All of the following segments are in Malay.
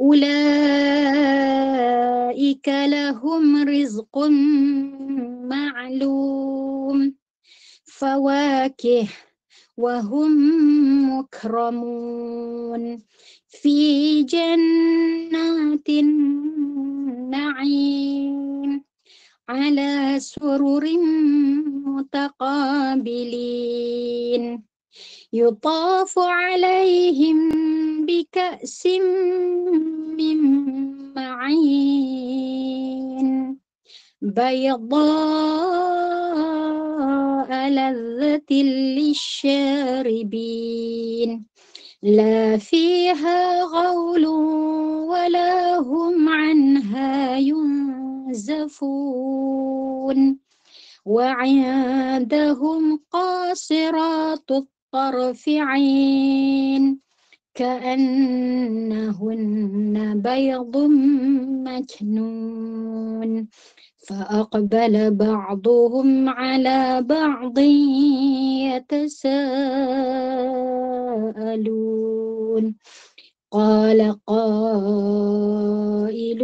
Ulaika lahum rizqun ma'lum. Fawakih wahum mukramun fi jannatin na'im ala sururin mutaqabilin yutafu alaihim bika'sim min ma'in بيضاء لذة للشاربين لا فيها غول ولا هم عنها ينزفون وعندهم قاصرات الطرف عين كأنهن بيض مكنون فأقبل بعضهم على بعض يتساءلون قال قائل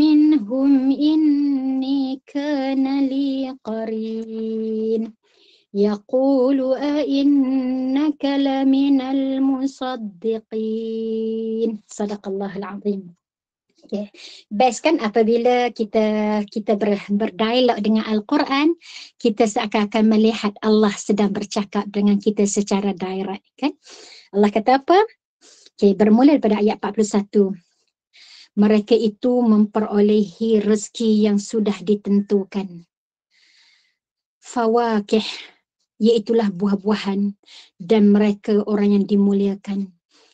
منهم إني كان لي قرين يقول أئنك لمن المصدقين صدق الله العظيم. Okay. Best kan apabila kita berdialog dengan Al-Quran, kita seakan-akan melihat Allah sedang bercakap dengan kita secara direct kan. Allah kata apa? Okay, bermula daripada ayat 41. Mereka itu memperolehi rezeki yang sudah ditentukan. Fawakih, iaitulah buah-buahan, dan mereka orang yang dimuliakan.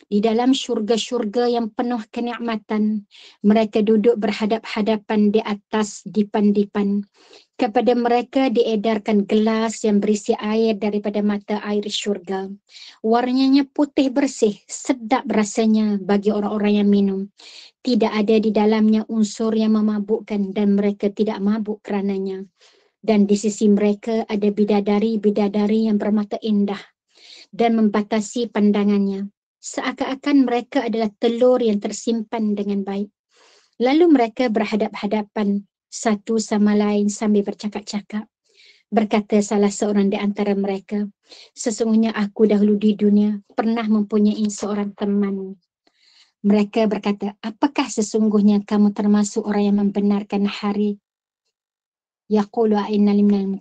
Di dalam syurga-syurga yang penuh kenikmatan, mereka duduk berhadap-hadapan di atas dipan-dipan. Kepada mereka diedarkan gelas yang berisi air daripada mata air syurga. Warnanya putih bersih, sedap rasanya bagi orang-orang yang minum. Tidak ada di dalamnya unsur yang memabukkan dan mereka tidak mabuk kerananya. Dan di sisi mereka ada bidadari-bidadari yang bermata indah dan membatasi pandangannya. Seakan-akan mereka adalah telur yang tersimpan dengan baik. Lalu mereka berhadap-hadapan satu sama lain sambil bercakap-cakap. Berkata salah seorang di antara mereka, sesungguhnya aku dahulu di dunia pernah mempunyai seorang teman. Mereka berkata, apakah sesungguhnya kamu termasuk orang yang membenarkan hari? Yaqulu a'inna liminal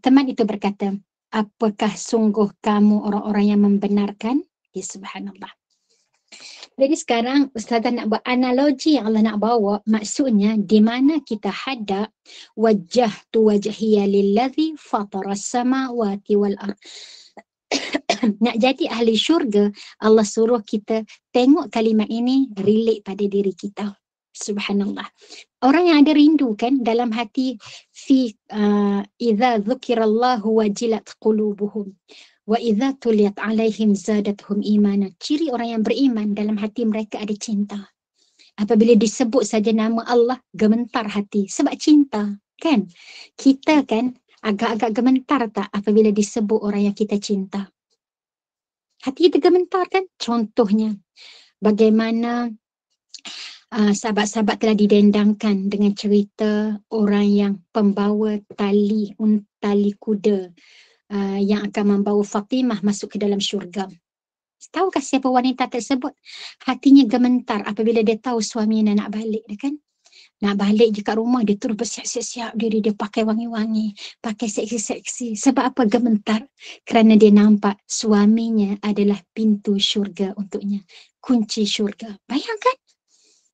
teman itu berkata, apakah sungguh kamu orang-orang yang membenarkan? Ya subhanallah. Jadi sekarang Ustazah nak buat analogi yang Allah nak bawa, maksudnya di mana kita hadap wajjahtu wajhiya lillazi fataras samawati wal ard. Nak jadi ahli syurga, Allah suruh kita tengok kalimat ini relate pada diri kita. Subhanallah. Orang yang ada rindu kan dalam hati idza dzukirallahu wajilat qulubuhum wa idza tuliyat alaihim zadatuhum imana. Ciri orang yang beriman dalam hati mereka ada cinta. Apabila disebut saja nama Allah, gementar hati sebab cinta, kan? Kita kan agak-agak gementar tak apabila disebut orang yang kita cinta? Hati kita gementar kan? Contohnya bagaimana sahabat-sahabat telah didendangkan dengan cerita orang yang pembawa tali kuda yang akan membawa Fatimah masuk ke dalam syurga. Tahukah siapa wanita tersebut? Hatinya gementar apabila dia tahu suaminya nak balik, kan? Nak balik je kat rumah, dia terus bersiap-siap diri, dia pakai wangi-wangi, pakai seksi-seksi. Sebab apa gementar? Kerana dia nampak suaminya adalah pintu syurga untuknya, kunci syurga. Bayangkan,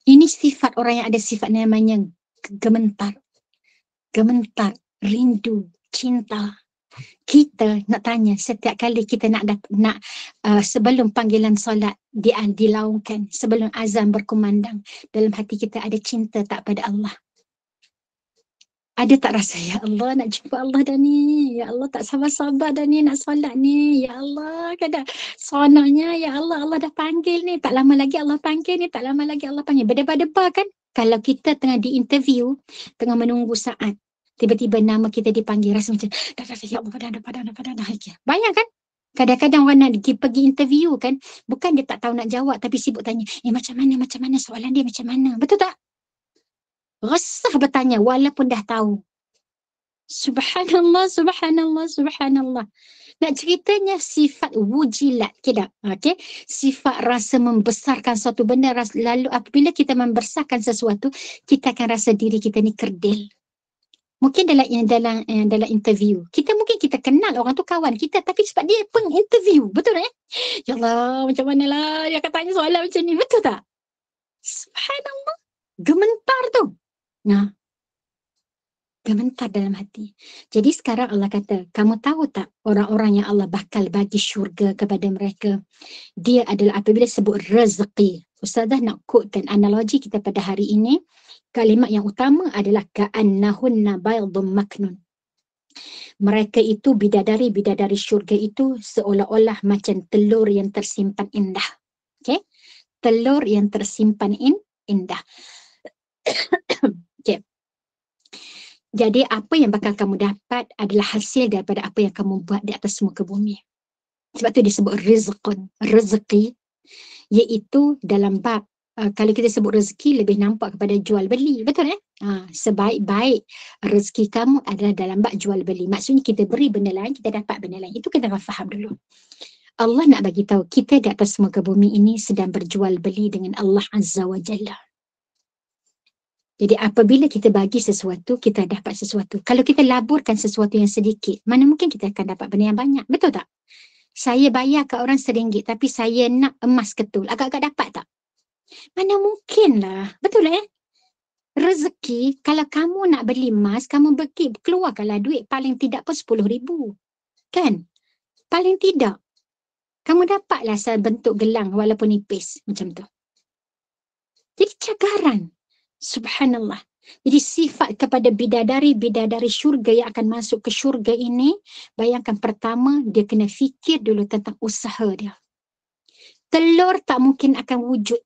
ini sifat orang yang ada sifat namanya gementar. Gementar, rindu, cinta. Kita nak tanya setiap kali kita nak sebelum panggilan solat dilaungkan, sebelum azan berkumandang, dalam hati kita ada cinta tak pada Allah? Ada tak rasa, ya Allah nak jumpa Allah dah ni, ya Allah tak sabar-sabar dah ni nak solat ni, ya Allah kadang seronoknya, ya Allah Allah dah panggil ni, tak lama lagi Allah panggil ni, tak lama lagi Allah panggil. Berdebar-debar kan? Kalau kita tengah diinterview, tengah menunggu saat, tiba-tiba nama kita dipanggil, rasa macam dah ya Allah dah. Bayangkan Kadang-kadang orang nak pergi interview kan, bukan dia tak tahu nak jawab, tapi sibuk tanya, macam mana soalan dia macam mana. Betul tak? Resah bertanya walaupun dah tahu. Subhanallah, subhanallah, subhanallah. Nak ceritanya sifat wujilat, okay? Sifat rasa membesarkan suatu benda, lalu apabila kita membesarkan sesuatu, kita akan rasa diri kita ni kerdil. Mungkin dalam interview, kita kenal orang tu kawan kita, tapi sebab dia penginterview, betul tak? Ya Allah, macam manalah dia akan tanya soalan macam ni, betul tak? Subhanallah, gementar tu. Nah, gementar dalam hati. Jadi sekarang Allah kata, kamu tahu tak orang-orang yang Allah bakal bagi syurga kepada mereka, dia adalah apabila sebut rezeki. Ustazah nak quotekan analogi kita pada hari ini, kalimat yang utama adalah ka'annahunna baydun maknun. Mereka itu bidadari-bidadari syurga itu seolah-olah macam telur yang tersimpan indah. Okay? Telur yang tersimpan indah. Okay. Jadi apa yang bakal kamu dapat adalah hasil daripada apa yang kamu buat di atas muka bumi. Sebab tu disebut rizqun, rezeki, iaitu dalam bab kalau kita sebut rezeki lebih nampak kepada jual beli, betul sebaik-baik rezeki kamu adalah dalam bab jual beli. Maksudnya kita beri benda lain, kita dapat benda lain. Itu kita kena faham dulu. Allah nak bagi tahu kita di atas muka bumi ini sedang berjual beli dengan Allah Azza wa Jalla. Jadi apabila kita bagi sesuatu, kita dapat sesuatu. Kalau kita laburkan sesuatu yang sedikit, mana mungkin kita akan dapat benda yang banyak. Betul tak? Saya bayar ke orang RM1, tapi saya nak emas ketul. Agak-agak dapat tak? Mana mungkin lah. Betul lah rezeki, kalau kamu nak beli emas, kamu keluarkanlah duit paling tidak pun RM10,000. Kan? Paling tidak. Kamu dapatlah bentuk gelang walaupun nipis. Macam tu. Jadi cagaran. Subhanallah. Jadi sifat kepada bidadari-bidadari syurga yang akan masuk ke syurga ini, bayangkan pertama dia kena fikir dulu tentang usaha dia. Telur tak mungkin akan wujud.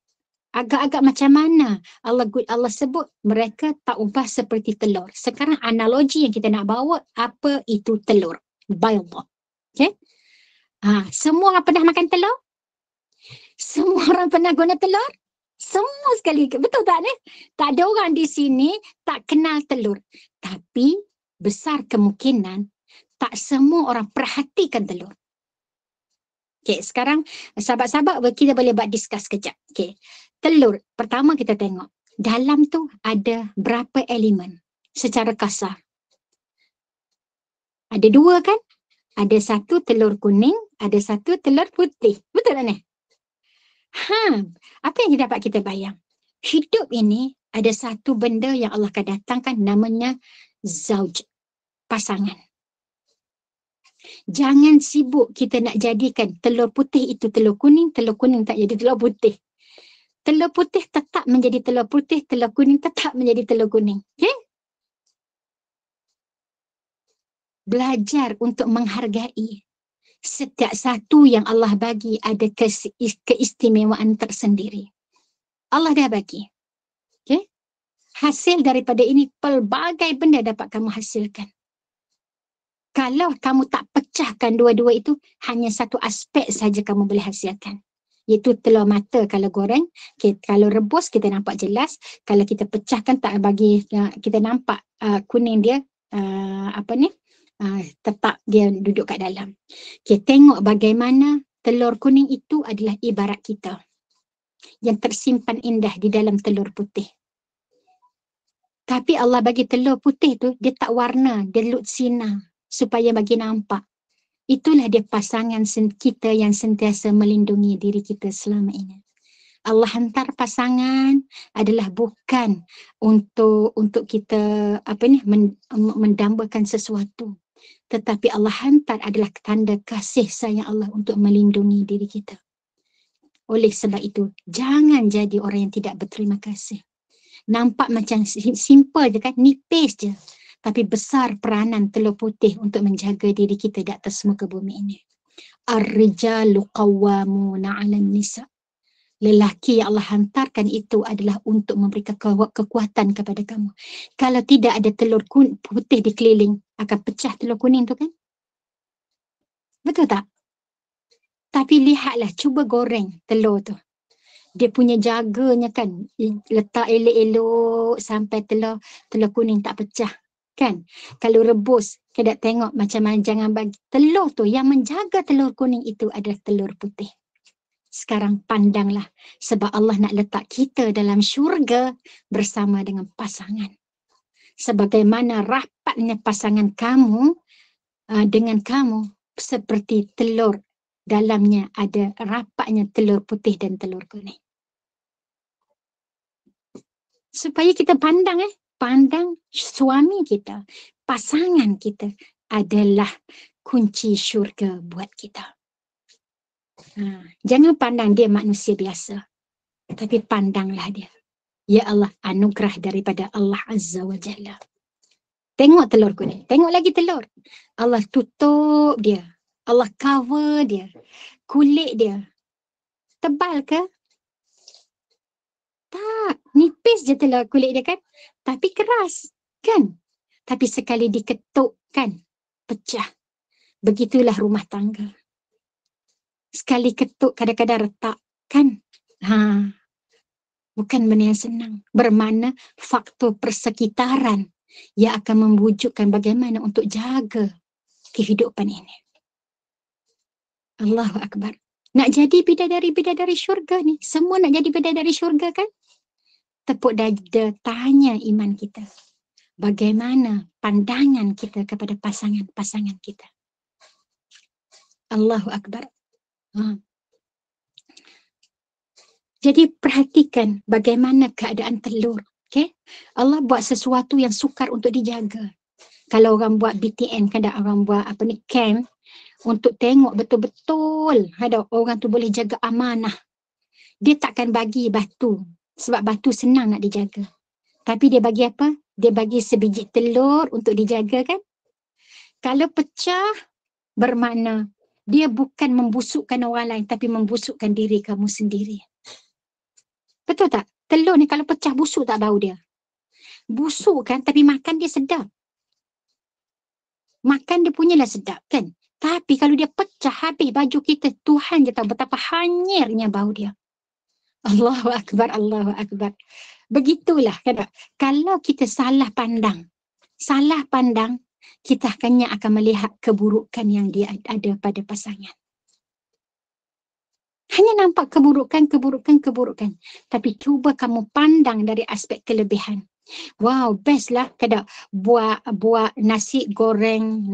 Agak-agak macam mana Allah sebut mereka tak ubah seperti telur. Sekarang analogi yang kita nak bawa, apa itu telur? Baydah. Okay? Semua orang pernah makan telur? Semua orang pernah guna telur? Semua sekali. Betul tak ni? Tak ada orang di sini tak kenal telur. Tapi besar kemungkinan tak semua orang perhatikan telur. Okay, sekarang sahabat-sahabat kita boleh buat discuss kejap. Okay. Telur, pertama kita tengok. Dalam tu ada berapa elemen secara kasar? Ada dua kan? Ada satu telur kuning, ada satu telur putih. Betul tak ni? Apa yang dapat kita bayang? Hidup ini ada satu benda yang Allah akan datangkan, namanya zauj, pasangan. Jangan sibuk kita nak jadikan telur putih itu telur kuning tak jadi telur putih. Telur putih tetap menjadi telur putih, telur kuning tetap menjadi telur kuning. Okay? Belajar untuk menghargai. Setiap satu yang Allah bagi ada keistimewaan tersendiri. Allah dah bagi. Okay? Hasil daripada ini, pelbagai benda dapat kamu hasilkan. Kalau kamu tak pecahkan dua-dua itu, hanya satu aspek saja kamu boleh hasilkan. Iaitu telur mata kalau goreng, okay, kalau rebus kita nampak jelas, kalau kita pecahkan tak bagi kita nampak kuning dia tetap dia duduk kat dalam. Okay, tengok bagaimana telur kuning itu adalah ibarat kita yang tersimpan indah di dalam telur putih. Tapi Allah bagi telur putih tu dia tak warna, dia lut sinar supaya bagi nampak. Itulah dia pasangan kita yang sentiasa melindungi diri kita selama ini. Allah hantar pasangan adalah bukan untuk kita mendambakan sesuatu, tetapi Allah hantar adalah tanda kasih sayang Allah untuk melindungi diri kita. Oleh sebab itu, jangan jadi orang yang tidak berterima kasih. Nampak macam simple je kan, nipis je. Tapi besar peranan telur putih untuk menjaga diri kita di atas muka bumi ini. Ar-rijalu qawwamuna 'alan nisa. Lelaki yang Allah hantarkan itu adalah untuk memberikan kekuatan kepada kamu. Kalau tidak ada telur putih di keliling, akan pecah telur kuning tu kan? Betul tak? Tapi lihatlah, cuba goreng telur tu. Dia punya jaganya kan, letak elok-elok sampai telur kuning tak pecah. Kan? Kalau rebus, kita tengok macam mana, jangan bagi telur tu, yang menjaga telur kuning itu adalah telur putih. Sekarang pandanglah, sebab Allah nak letak kita dalam syurga bersama dengan pasangan. Sebagaimana rapatnya pasangan kamu dengan kamu, seperti telur, dalamnya ada rapatnya telur putih dan telur kuning. Supaya kita pandang suami kita, pasangan kita adalah kunci syurga buat kita. Jangan pandang dia manusia biasa, tapi pandanglah dia, ya Allah, anugerah daripada Allah Azza wa Jalla. Tengok telur kuning, tengok lagi telur. Allah tutup dia, Allah cover dia. Kulit dia tebal ke? Tak, nipis je telur kulit dia kan, tapi keras kan. Tapi sekali diketuk kan, pecah. Begitulah rumah tangga. Sekali ketuk kadang-kadang retak kan. Bukan benda yang senang. Bermakna faktor persekitaran yang akan membujukkan bagaimana untuk jaga kehidupan ini. Allahu Akbar. Nak jadi bidadari-bidadari syurga ni. Semua nak jadi bidadari syurga kan? Tepuk dada, tanya iman kita. Bagaimana pandangan kita kepada pasangan-pasangan kita. Allahu Akbar. Jadi perhatikan bagaimana keadaan telur. Okay? Allah buat sesuatu yang sukar untuk dijaga. Kalau orang buat BTN, kadang orang buat camp, untuk tengok betul-betul ada orang tu boleh jaga amanah. Dia takkan bagi batu, sebab batu senang nak dijaga. Tapi dia bagi apa? Dia bagi sebiji telur untuk dijaga kan? Kalau pecah, bermakna dia bukan membusukkan orang lain, tapi membusukkan diri kamu sendiri. Betul tak? Telur ni kalau pecah, busuk tak bau dia? Busuk kan, tapi makan dia sedap. Makan dia punyalah sedap kan? Tapi kalau dia pecah, habis baju kita, Tuhan je tahu betapa hanyirnya bau dia. Allahu Akbar, Allahu Akbar. Begitulah kan? Kalau kita salah pandang, kita hanya akan melihat keburukan yang dia ada pada pasangan. Hanya nampak keburukan. Tapi cuba kamu pandang dari aspek kelebihan. Wow, best lah kada buat nasi goreng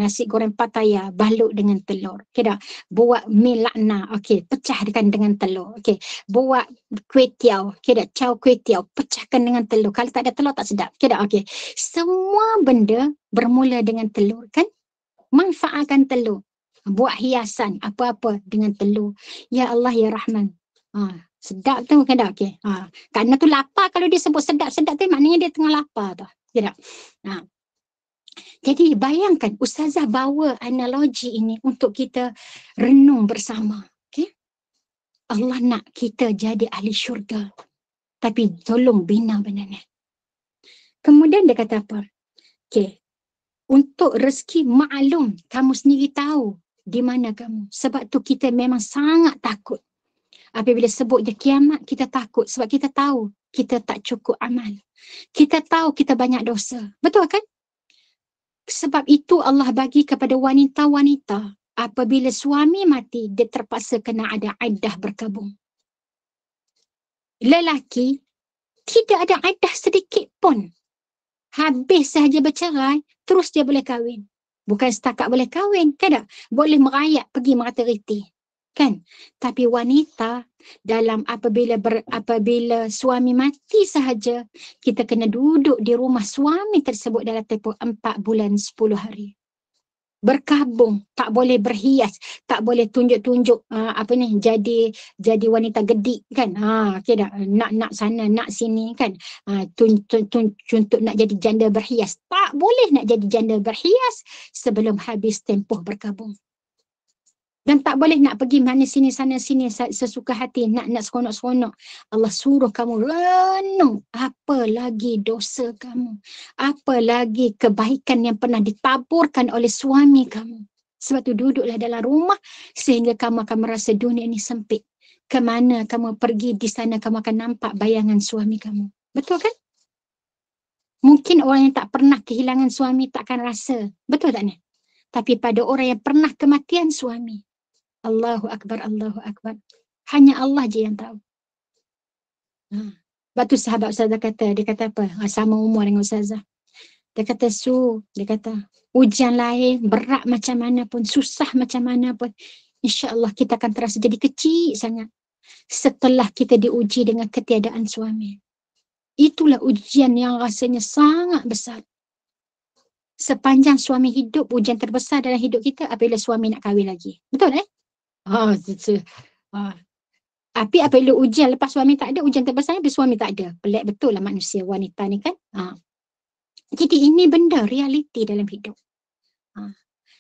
Pattaya balut dengan telur. Kada buat mi lakna, okey, pecahkan dengan telur. Okey, buat kuih tiaw, kada caw kuih tiaw, pecahkan dengan telur. Kalau tak ada telur tak sedap. Kada okey. Semua benda bermula dengan telur kan? Manfaatkan telur. Buat hiasan apa-apa dengan telur. Ya Allah ya Rahman. Sedap tu kan tak? Okay. Kerana tu lapar, kalau dia sebut sedap-sedap tu maknanya dia tengah lapar tu. Tidak. Jadi bayangkan Ustazah bawa analogi ini untuk kita renung bersama. Okay? Allah nak kita jadi ahli syurga. Tapi tolong bina benda ni. Kemudian dia kata apa? Okay. Untuk rezeki maklum, kamu sendiri tahu di mana kamu. Sebab tu kita memang sangat takut. Apabila sebut dia kiamat, kita takut sebab kita tahu kita tak cukup amal. Kita tahu kita banyak dosa. Betul kan? Sebab itu Allah bagi kepada wanita-wanita, apabila suami mati, dia terpaksa kena ada iddah berkabung. Lelaki tidak ada iddah sedikit pun. Habis sahaja bercerai, terus dia boleh kahwin. Bukan setakat boleh kahwin, kan? Boleh merayap pergi merata reti. Kan? Tapi wanita dalam apabila suami mati sahaja, kita kena duduk di rumah suami tersebut dalam tempoh 4 bulan 10 hari. Berkabung, tak boleh berhias, tak boleh tunjuk-tunjuk jadi wanita gedik kan. Okay dah, nak sana nak sini kan. Untuk nak jadi janda berhias, tak boleh nak jadi janda berhias sebelum habis tempoh berkabung. Dan tak boleh nak pergi mana sini sana sini sesuka hati, nak seronok-seronok. Allah suruh kamu renung apa lagi dosa kamu, apa lagi kebaikan yang pernah ditaburkan oleh suami kamu. Sebab tu duduklah dalam rumah sehingga kamu akan merasa dunia ini sempit. Kemana kamu pergi, di sana kamu akan nampak bayangan suami kamu. Betul kan? Mungkin orang yang tak pernah kehilangan suami takkan rasa. Betul tak ni? Tapi pada orang yang pernah kematian suami, Allahu Akbar, Allahu Akbar. Hanya Allah je yang tahu. Lepas tu sahabat Ustazah kata, dia kata apa? Sama umur dengan Ustazah. Dia kata, dia kata, ujian lain, berat macam mana pun, susah macam mana pun, insya-Allah kita akan terasa jadi kecil sangat setelah kita diuji dengan ketiadaan suami. Itulah ujian yang rasanya sangat besar. Sepanjang suami hidup, ujian terbesar dalam hidup kita apabila suami nak kahwin lagi. Betul Tapi apabila ujian lepas suami tak ada, ujian terbesarnya bila suami tak ada. Pelik betul lah manusia wanita ni kan. Jadi ini benda realiti dalam hidup.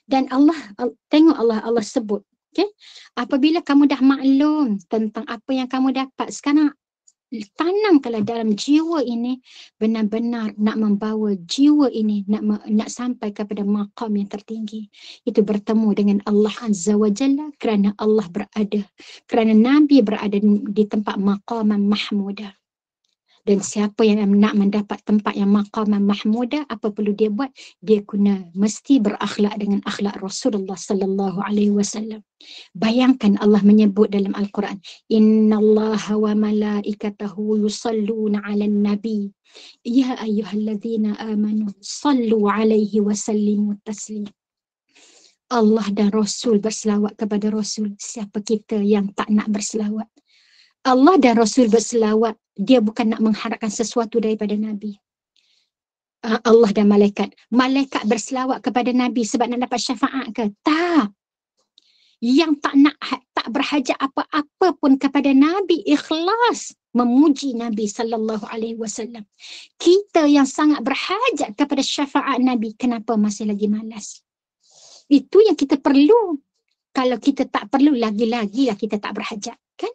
Dan Allah, tengok Allah sebut. Okay? Apabila kamu dah maklum tentang apa yang kamu dapat, sekarang tanamkanlah dalam jiwa ini benar-benar nak membawa jiwa ini nak sampai kepada maqam yang tertinggi. Itu bertemu dengan Allah Azza wa Jalla kerana Allah berada, kerana Nabi berada di tempat maqaman mahmudah. Dan siapa yang nak mendapat tempat yang maqaman mahmudah, apa perlu dia buat? Dia kena mesti berakhlak dengan akhlak Rasulullah sallallahu alaihi wasallam. Bayangkan Allah menyebut dalam Al-Quran, innallaha wa malaikatahu yusalluna 'alan nabi ya ayyuhallazina amanu sallu 'alaihi wa sallimu taslima. Allah dan Rasul berselawat kepada Rasul. Siapa kita yang tak nak berselawat? Allah dan Rasul berselawat, dia bukan nak mengharapkan sesuatu daripada Nabi. Allah dan malaikat berselawat kepada Nabi sebab nak dapat syafaat ke? Tak. Yang tak berhajat apa-apa pun kepada Nabi, ikhlas memuji Nabi sallallahu alaihi wasallam. Kita yang sangat berhajat kepada syafaat Nabi, kenapa masih lagi malas? Itu yang kita perlu. Kalau kita tak perlu, lagi-lagilah kita tak berhajat, kan?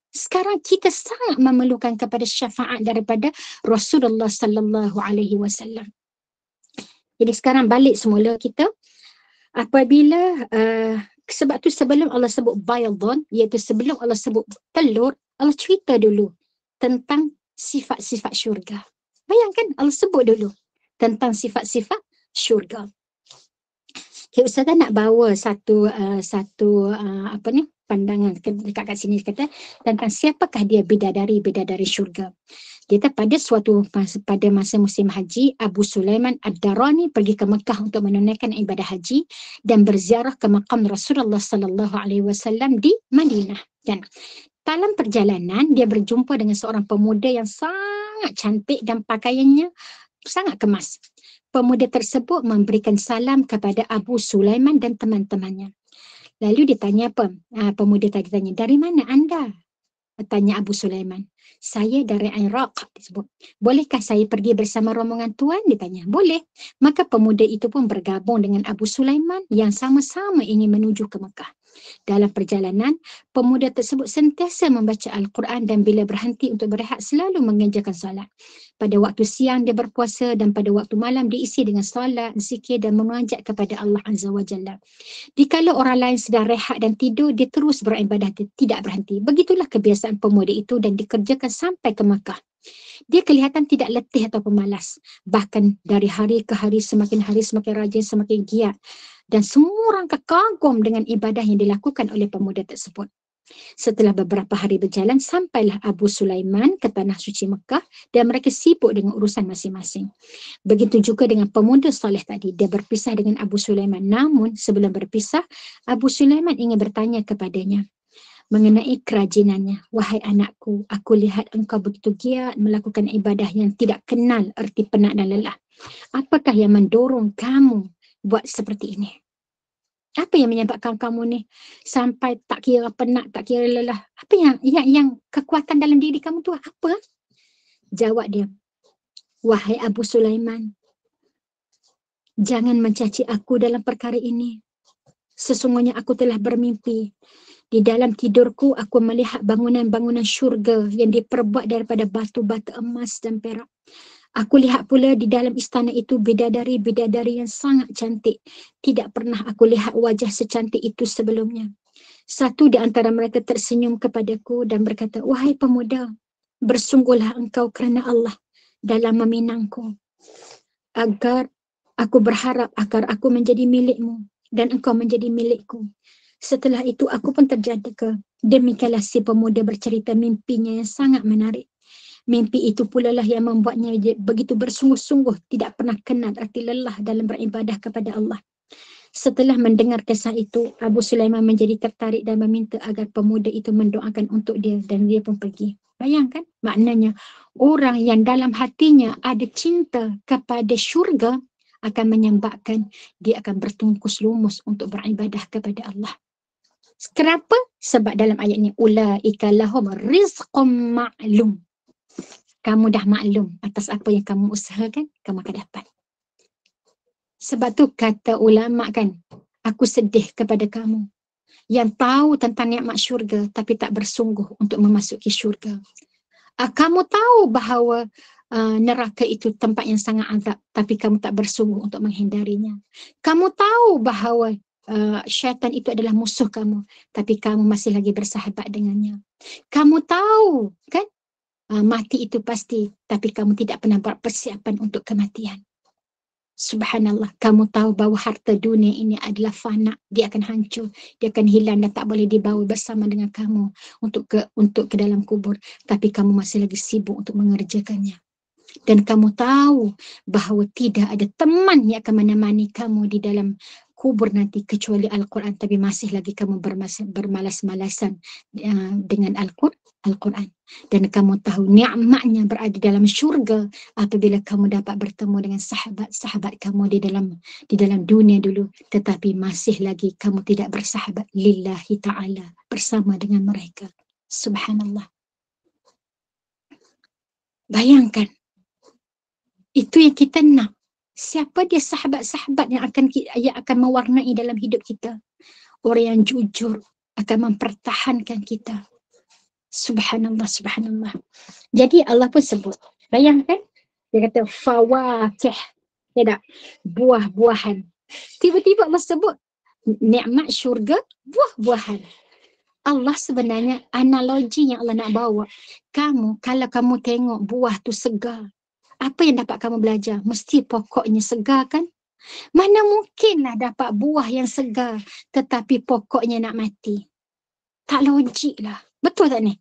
Sekarang kita sangat memerlukan kepada syafaat daripada Rasulullah sallallahu alaihi wasallam. Jadi sekarang balik semula kita, apabila sebab tu sebelum Allah sebut baydun, iaitu sebelum Allah sebut telur, Allah cerita dulu tentang sifat-sifat syurga. Bayangkan Allah sebut dulu tentang sifat-sifat syurga. Okay, Ustazah nak bawa satu pandangan dekat kat sini, kata tentang siapakah dia bidadari syurga. Kita pada masa musim haji, Abu Sulaiman Ad-Darani pergi ke Mekah untuk menunaikan ibadah haji dan berziarah ke makam Rasulullah sallallahu alaihi wasallam di Madinah. Dan dalam perjalanan dia berjumpa dengan seorang pemuda yang sangat cantik dan pakaiannya sangat kemas. Pemuda tersebut memberikan salam kepada Abu Sulaiman dan teman-temannya. Lalu dia tanya apa? Pemuda tadi tanya, dari mana anda? Tanya Abu Sulaiman. Saya dari Iraq, disebut. Bolehkah saya pergi bersama rombongan tuan? Dia tanya. Boleh. Maka pemuda itu pun bergabung dengan Abu Sulaiman yang sama-sama ingin menuju ke Mekah. Dalam perjalanan, pemuda tersebut sentiasa membaca Al-Quran dan bila berhenti untuk berehat selalu mengerjakan solat. Pada waktu siang dia berpuasa dan pada waktu malam diisi dengan solat, zikir dan memunajat kepada Allah Azza wa Jalla. Dikala orang lain sedang rehat dan tidur, dia terus beribadah, tidak berhenti. Begitulah kebiasaan pemuda itu dan dikerjakan sampai ke Makkah. Dia kelihatan tidak letih atau pemalas. Bahkan dari hari ke hari semakin rajin, semakin giat. Dan semua orang kagum dengan ibadah yang dilakukan oleh pemuda tersebut. Setelah beberapa hari berjalan, sampailah Abu Sulaiman ke tanah suci Mekah dan mereka sibuk dengan urusan masing-masing. Begitu juga dengan pemuda soleh tadi. Dia berpisah dengan Abu Sulaiman. Namun sebelum berpisah, Abu Sulaiman ingin bertanya kepadanya mengenai kerajinannya. Wahai anakku, aku lihat engkau begitu giat melakukan ibadah yang tidak kenal erti penat dan lelah. Apakah yang mendorong kamu buat seperti ini? Apa yang menyebabkan kamu ni sampai tak kira penat, tak kira lelah? Apa yang kekuatan dalam diri kamu tu apa? Jawab dia, wahai Abu Sulaiman, jangan mencaci aku dalam perkara ini. Sesungguhnya aku telah bermimpi. Di dalam tidurku aku melihat bangunan-bangunan syurga yang diperbuat daripada batu-batu emas dan perak. Aku lihat pula di dalam istana itu bidadari-bidadari yang sangat cantik. Tidak pernah aku lihat wajah secantik itu sebelumnya. Satu di antara mereka tersenyum kepadaku dan berkata, "Wahai pemuda, bersungguhlah engkau kerana Allah dalam meminangku. Agar aku berharap agar aku menjadi milikmu dan engkau menjadi milikku." Setelah itu aku pun terjadi demikianlah si pemuda bercerita mimpinya yang sangat menarik. Mimpi itu pula lah yang membuatnya begitu bersungguh-sungguh, tidak pernah kenal arti lelah dalam beribadah kepada Allah. Setelah mendengar kisah itu, Abu Sulaiman menjadi tertarik dan meminta agar pemuda itu mendoakan untuk dia dan dia pun pergi. Bayangkan, maknanya orang yang dalam hatinya ada cinta kepada syurga akan menyebabkan dia akan bertungkus lumus untuk beribadah kepada Allah. Kenapa? Sebab dalam ayat ni, ulaika lahum rizqum ma'lum. Kamu dah maklum atas apa yang kamu usahakan, kamu akan dapat. Sebab tu kata ulama kan, aku sedih kepada kamu yang tahu tentang nikmat syurga tapi tak bersungguh untuk memasuki syurga. Kamu tahu bahawa neraka itu tempat yang sangat azab tapi kamu tak bersungguh untuk menghindarinya. Kamu tahu bahawa syaitan itu adalah musuh kamu tapi kamu masih lagi bersahabat dengannya. Kamu tahu kan, mati itu pasti, tapi kamu tidak pernah buat persiapan untuk kematian. Subhanallah, kamu tahu bahawa harta dunia ini adalah fana, dia akan hancur, dia akan hilang dan tak boleh dibawa bersama dengan kamu untuk ke dalam kubur, tapi kamu masih lagi sibuk untuk mengerjakannya. Dan kamu tahu bahawa tidak ada teman yang akan menemani kamu di dalam kubur nanti kecuali Al-Quran, tapi masih lagi kamu bermalas-malasan dengan Al-Quran. Dan kamu tahu nikmatnya berada dalam syurga apabila kamu dapat bertemu dengan sahabat-sahabat kamu di dalam dunia dulu, tetapi masih lagi kamu tidak bersahabat lillahi ta'ala bersama dengan mereka. Subhanallah. Bayangkan, itu yang kita nak. Siapa dia sahabat-sahabat yang akan mewarnai dalam hidup kita? Orang yang jujur akan mempertahankan kita. Subhanallah, subhanallah. Jadi Allah pun sebut. Bayangkan, dia kata fawakih. Ya tak? Buah-buahan. Tiba-tiba Allah sebut nikmat syurga, buah-buahan. Allah sebenarnya analogi yang Allah nak bawa. Kalau kamu tengok buah tu segar, apa yang dapat kamu belajar? Mesti pokoknya segar kan? Mana mungkinlah dapat buah yang segar tetapi pokoknya nak mati. Tak logik lah. Betul tak ni?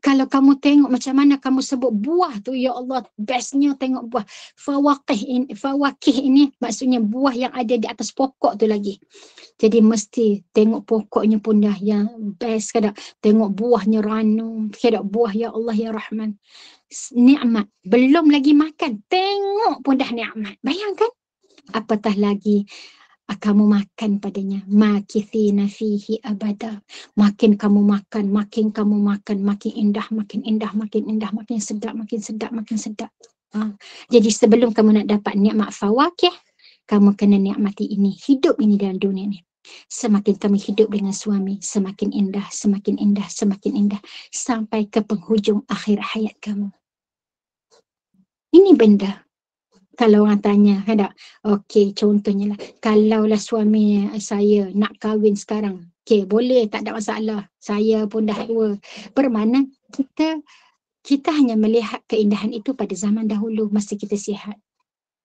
Kalau kamu tengok macam mana kamu sebut buah tu, ya Allah, bestnya tengok buah. Fawakih ini maksudnya buah yang ada di atas pokok tu lagi. Jadi mesti tengok pokoknya pun dah yang best kadang. Tengok buahnya ranum, kadang buah ya Allah ya Rahman. Nikmat. Belum lagi makan, tengok pun dah nikmat. Bayangkan. Apatah lagi kamu makan padanya, makithina fihi abada. Makin kamu makan, makin indah, makin indah, makin indah, makin sedap, makin sedap, makin sedap. Jadi sebelum kamu nak dapat nikmat fawakih, kamu kena nikmati ini, hidup ini dalam dunia ni. Semakin kamu hidup dengan suami, semakin indah, semakin indah, semakin indah, sampai ke penghujung akhir hayat kamu. Ini benda. Kalau orang tanya, ada, okey, contohnya lah, kalaulah suami saya nak kahwin sekarang, okey, boleh, tak ada masalah. Saya pun dah tua. Bermakna kita hanya melihat keindahan itu pada zaman dahulu masa kita sihat.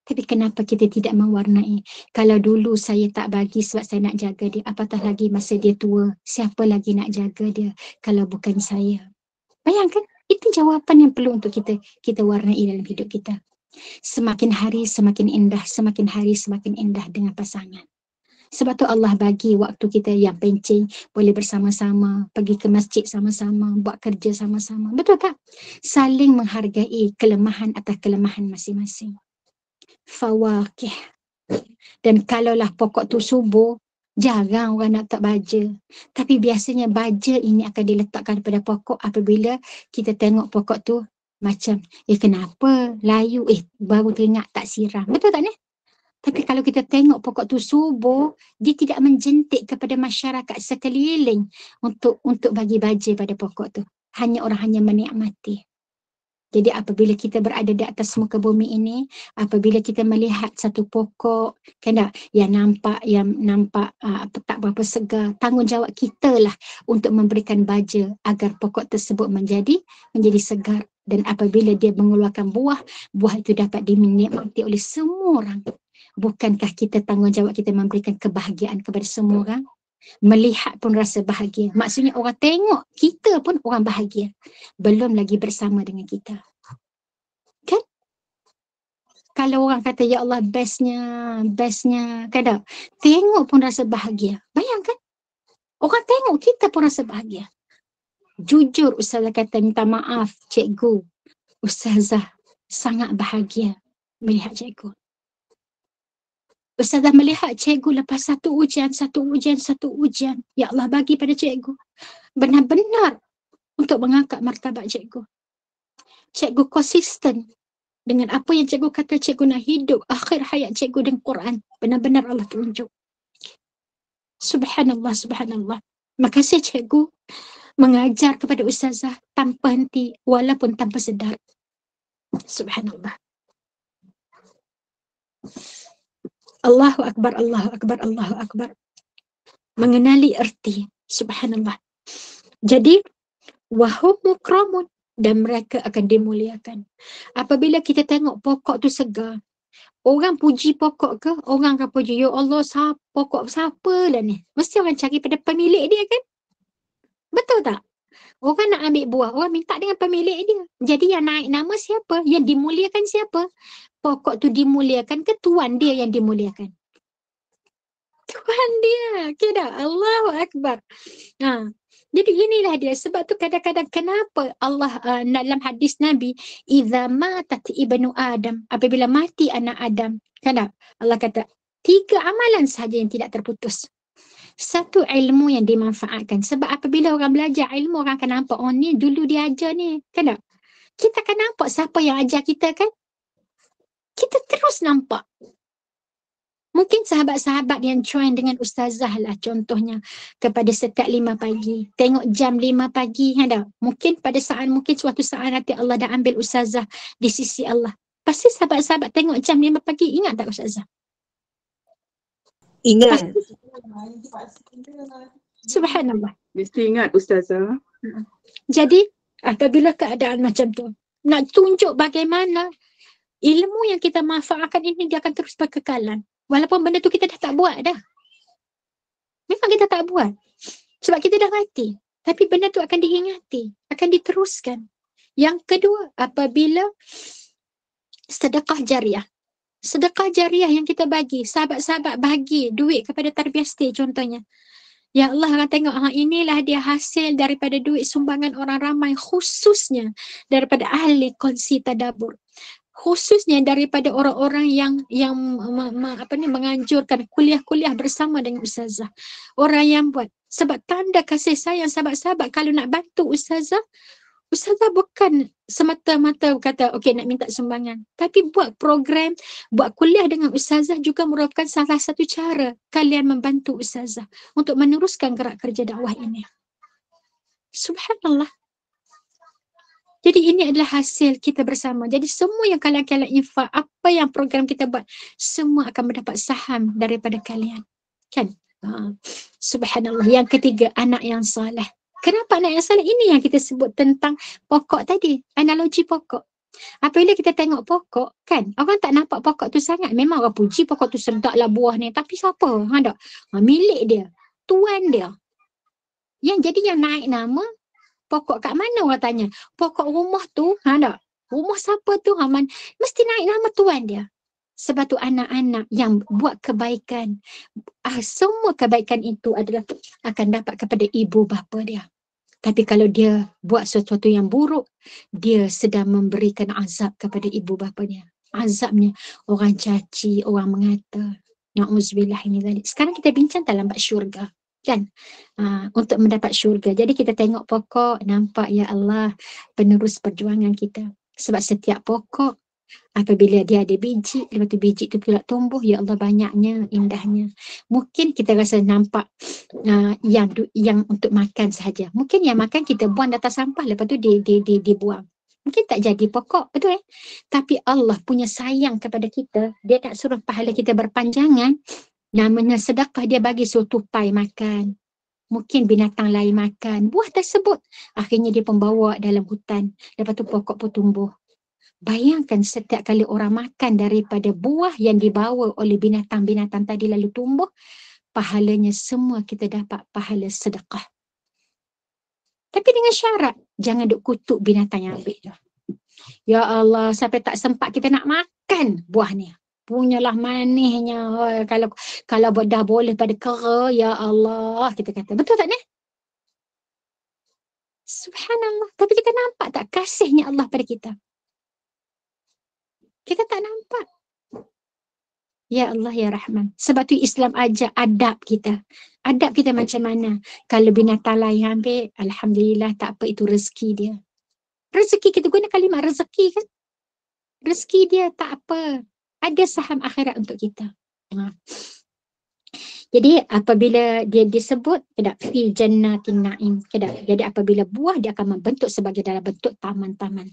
Tapi kenapa kita tidak mewarnai? Kalau dulu saya tak bagi sebab saya nak jaga dia, apatah lagi masa dia tua, siapa lagi nak jaga dia kalau bukan saya? Bayangkan, itu jawapan yang perlu untuk kita warnai dalam hidup kita. Semakin hari semakin indah, semakin hari semakin indah dengan pasangan. Sebab tu Allah bagi waktu kita yang pencen, boleh bersama-sama, pergi ke masjid sama-sama, buat kerja sama-sama. Betul tak? Saling menghargai kelemahan atas kelemahan masing-masing. Fawakih. Dan kalaulah pokok tu subur, jarang orang nak tak baja. Tapi biasanya baja ini akan diletakkan pada pokok apabila kita tengok pokok tu macam, kenapa layu, baru teringat tak siram. Betul tak ni? Tapi kalau kita tengok pokok tu subur, dia tidak menjentik kepada masyarakat sekeliling untuk bagi baja pada pokok tu. Hanya orang hanya menikmati. Jadi apabila kita berada di atas muka bumi ini, apabila kita melihat satu pokok, kan tak, yang nampak tak berapa segar, tanggungjawab kita lah untuk memberikan baja agar pokok tersebut menjadi segar. Dan apabila dia mengeluarkan buah, buah itu dapat dinikmati oleh semua orang. Bukankah kita tanggungjawab kita memberikan kebahagiaan kepada semua orang? Melihat pun rasa bahagia. Maksudnya orang tengok kita pun orang bahagia. Belum lagi bersama dengan kita. Kan? Kalau orang kata, ya Allah bestnya, kan tak? Tengok pun rasa bahagia. Bayangkan. Orang tengok kita pun rasa bahagia. Jujur Ustazah kata, minta maaf cikgu. Ustazah sangat bahagia melihat cikgu. Ustazah melihat cikgu lepas satu ujian. Ya Allah bagi pada cikgu. Benar-benar untuk mengangkat martabat cikgu. Cikgu konsisten dengan apa yang cikgu kata. Cikgu nak hidup akhir hayat cikgu dengan Quran. Benar-benar Allah tunjuk. Subhanallah, subhanallah. Makasih cikgu mengajar kepada ustazah tanpa henti walaupun tanpa sedar. Subhanallah. Allahu Akbar, Allahu Akbar, Allahu Akbar. Mengenali erti. Subhanallah. Jadi, wahum mukramun, dan mereka akan dimuliakan. Apabila kita tengok pokok tu segar, orang puji pokok ke? Orang akan puji, ya Allah, pokok siapa lah ni? Mesti orang cari pada pemilik dia kan? Betul tak? Orang nak ambil buah, orang minta dengan pemilik dia. Jadi yang naik nama siapa? Yang dimuliakan siapa? Pokok tu dimuliakan ke tuan dia yang dimuliakan? Tuhan dia. Kira Allahu Akbar. Jadi inilah dia. Sebab tu kadang-kadang kenapa Allah dalam hadis Nabi, idza matat ibnu Adam, apabila mati anak Adam, kan Allah kata 3 amalan sahaja yang tidak terputus. 1, ilmu yang dimanfaatkan. Sebab apabila orang belajar ilmu, orang akan nampak, oh ni dulu dia ajar ni, kan tak? Kita akan nampak siapa yang ajar kita kan? Kita terus nampak. Mungkin sahabat-sahabat yang join dengan ustazah lah contohnya kepada setiap 5 pagi. Tengok jam 5 pagi, ada. Mungkin pada suatu saat nanti Allah dah ambil ustazah di sisi Allah. Pasti sahabat-sahabat tengok jam 5 pagi, ingat tak ustazah? Ingat. Subhanallah. Mesti ingat ustazah. Jadi apabila keadaan macam tu, nak tunjuk bagaimana ilmu yang kita manfaatkan ini dia akan terus berkekalan. Walaupun benda tu kita dah tak buat dah. Memang kita tak buat. Sebab kita dah mati. Tapi benda tu akan diingati. Akan diteruskan. Yang kedua, apabila sedekah jariah. Sedekah jariah yang kita bagi. Sahabat-sahabat bagi duit kepada tarbiyah stay contohnya. Ya Allah akan tengok, inilah dia hasil daripada duit sumbangan orang ramai. Khususnya daripada ahli kongsi tadabbur. Khususnya daripada orang-orang yang menganjurkan kuliah-kuliah bersama dengan ustazah. Orang yang buat. Sebab tanda kasih sayang sahabat-sahabat kalau nak bantu ustazah, ustazah bukan semata-mata kata okey nak minta sumbangan. Tapi buat program, buat kuliah dengan ustazah juga merupakan salah satu cara kalian membantu ustazah untuk meneruskan gerak kerja dakwah ini. Subhanallah. Jadi ini adalah hasil kita bersama. Jadi semua yang kalian infak, apa yang program kita buat, semua akan mendapat saham daripada kalian. Kan? Subhanallah. Yang ketiga, anak yang soleh. Kenapa anak yang soleh? Ini yang kita sebut tentang pokok tadi. Analogi pokok. Apabila kita tengok pokok, kan? Orang tak nampak pokok tu sangat. Memang orang puji pokok tu sedap lah buah ni. Tapi siapa? Milik dia. Tuan dia. Yang jadi yang naik nama, pokok kat mana orang tanya? Pokok rumah tu, tak? Rumah siapa tu? Mesti naik nama tuan dia. Sebab tu anak-anak yang buat kebaikan, semua kebaikan itu adalah akan dapat kepada ibu bapa dia. Tapi kalau dia buat sesuatu yang buruk, dia sedang memberikan azab kepada ibu bapa dia. Azabnya orang caci, orang mengata. Na'udzubillah ini tadi. Sekarang kita bincang dalam bab syurga. Kan? Untuk mendapat syurga. Jadi kita tengok pokok, nampak ya Allah penerus perjuangan kita. Sebab setiap pokok apabila dia ada biji, lepas tu biji tu pula tumbuh, ya Allah banyaknya, indahnya. Mungkin kita rasa nampak yang untuk makan sahaja. Mungkin yang makan kita buang data sampah, lepas tu dibuang. mungkin tak jadi pokok, betul Tapi Allah punya sayang kepada kita, dia nak suruh pahala kita berpanjangan. Namanya sedekah, dia bagi suruh tupai makan. Mungkin binatang lain makan buah tersebut. Akhirnya dia pembawa dalam hutan. Lepas tu pokok pun tumbuh. Bayangkan setiap kali orang makan daripada buah yang dibawa oleh binatang-binatang tadi lalu tumbuh, pahalanya semua kita dapat pahala sedekah. Tapi dengan syarat, jangan duk kutuk binatang yang ambil tu. Ya Allah, sampai tak sempat kita nak makan buah ni. Punyalah manisnya. Kalau dah boleh pada kera, ya Allah, kita kata. Betul tak ni? Subhanallah. Tapi kita nampak tak kasihnya Allah pada kita? Kita tak nampak. Ya Allah, ya Rahman. Sebab tu Islam ajar adab kita. Adab kita macam mana? Kalau binatang lain ambil, Alhamdulillah, tak apa, itu rezeki dia. Rezeki, kita guna kalimah rezeki kan? Rezeki dia tak apa. Ada saham akhirat untuk kita. Jadi apabila dia disebut fi jannatin naim, jadi apabila buah dia akan membentuk sebagai dalam bentuk taman-taman,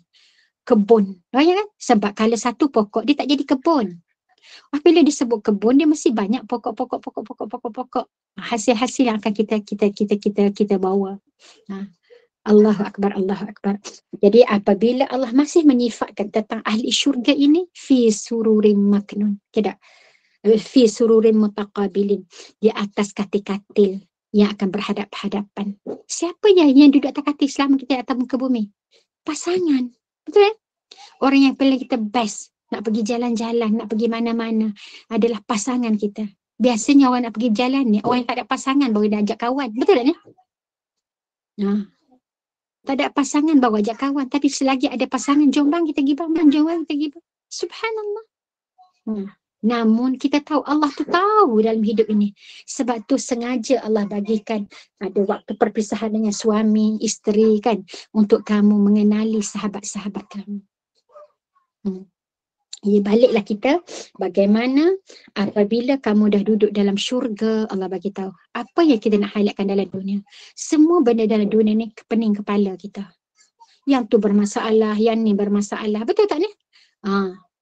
kebun. Ya kan? Sebab kalau satu pokok dia tak jadi kebun. Apabila disebut kebun, dia mesti banyak pokok. Hasil-hasil yang akan kita bawa. Allahu Akbar, Allahu Akbar. Jadi apabila Allah masih menyifatkan tentang ahli syurga ini, fi sururim maknun. Fi sururim mutaqabilin. Di atas katil-katil yang akan berhadap-hadapan. Siapa yang duduk atas katil selama kita atas muka bumi? Pasangan. Betul Orang yang paling kita best, nak pergi jalan-jalan, nak pergi mana-mana, adalah pasangan kita. Biasanya orang nak pergi jalan ni, orang yang tak ada pasangan baru dia ajak kawan. Betul tak ni? Tak ada pasangan baru ajak kawan. Tapi selagi ada pasangan, jom bang kita pergi bang, jom bang kita pergi bang. Subhanallah. Namun kita tahu Allah tu tahu dalam hidup ini. Sebab tu sengaja Allah bagikan ada waktu perpisahan dengan suami, isteri kan, untuk kamu mengenali sahabat-sahabat kamu. Ya, baliklah kita bagaimana apabila kamu dah duduk dalam syurga, Allah bagi tahu apa yang kita nak highlightkan dalam dunia. Semua benda dalam dunia ni pening kepala kita. Yang tu bermasalah, yang ni bermasalah. Betul tak ni?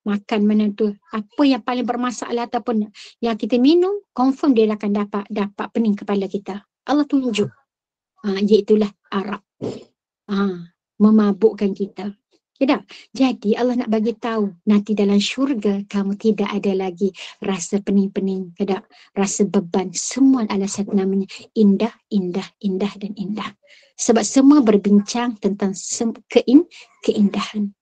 Makan mana tu, apa yang paling bermasalah ataupun yang kita minum, confirm dia akan dapat pening kepala kita. Allah tunjuk. Iaitulah arak. Memabukkan kita. Jadi Allah nak bagi tahu nanti dalam syurga kamu tidak ada lagi rasa pening-pening, rasa beban. Semua adalah satu namanya indah, indah, indah dan indah. Sebab semua berbincang tentang keindahan.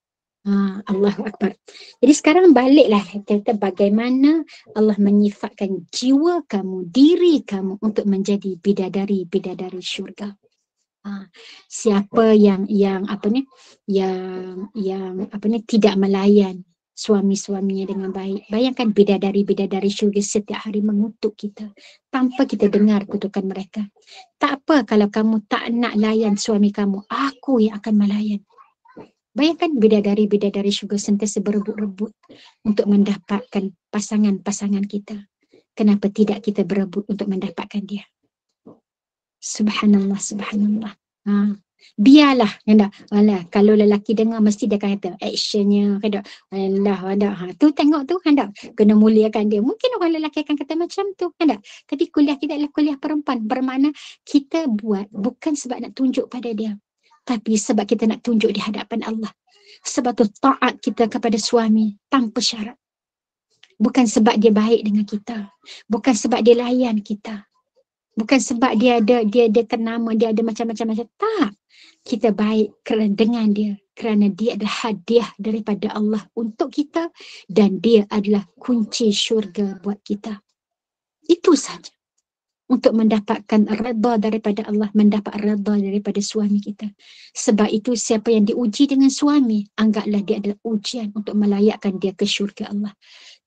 Allahu Akbar. Jadi sekarang baliklah kita bagaimana Allah menyifatkan jiwa kamu, diri kamu untuk menjadi bidadari-bidadari syurga. Siapa yang tidak melayan suami-suaminya dengan baik. Bayangkan bidadari-bidadari syurga setiap hari mengutuk kita tanpa kita dengar kutukan mereka. Tak apa kalau kamu tak nak layan suami kamu, aku yang akan melayan. Bayangkan bidadari-bidadari syurga sentiasa berebut-rebut untuk mendapatkan pasangan-pasangan kita. Kenapa tidak kita berebut untuk mendapatkan dia? Subhanallah, subhanallah. Biarlah, kalau lelaki dengar mesti dia akan kata actionnya, tu tengok tu, kena muliakan dia. Mungkin orang lelaki akan kata macam tu, tapi kuliah kita adalah kuliah perempuan, bermakna kita buat bukan sebab nak tunjuk pada dia, tapi sebab kita nak tunjuk di hadapan Allah. Sebab tu taat kita kepada suami tanpa syarat. Bukan sebab dia baik dengan kita, bukan sebab dia layan kita, bukan sebab dia ada ternama, dia ada macam-macam. Tak. Kita baik kerana dengan dia. Kerana dia adalah hadiah daripada Allah untuk kita. Dan dia adalah kunci syurga buat kita. Itu saja. Untuk mendapatkan redha daripada Allah. Mendapat redha daripada suami kita. Sebab itu siapa yang diuji dengan suami, anggaplah dia adalah ujian untuk melayakkan dia ke syurga Allah.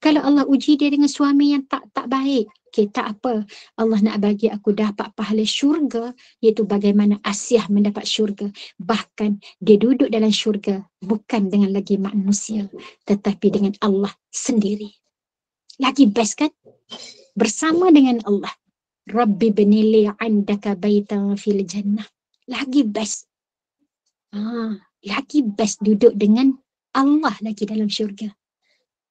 Kalau Allah uji dia dengan suami yang tak baik, tak apa. Allah nak bagi aku dapat pahala syurga, iaitu bagaimana Asyah mendapat syurga. Bahkan dia duduk dalam syurga bukan dengan lagi manusia, tetapi dengan Allah sendiri. Lagi best kan? Bersama dengan Allah. Rabbi binili 'indaka baitan fil jannah. Lagi best. Lagi best duduk dengan Allah lagi dalam syurga.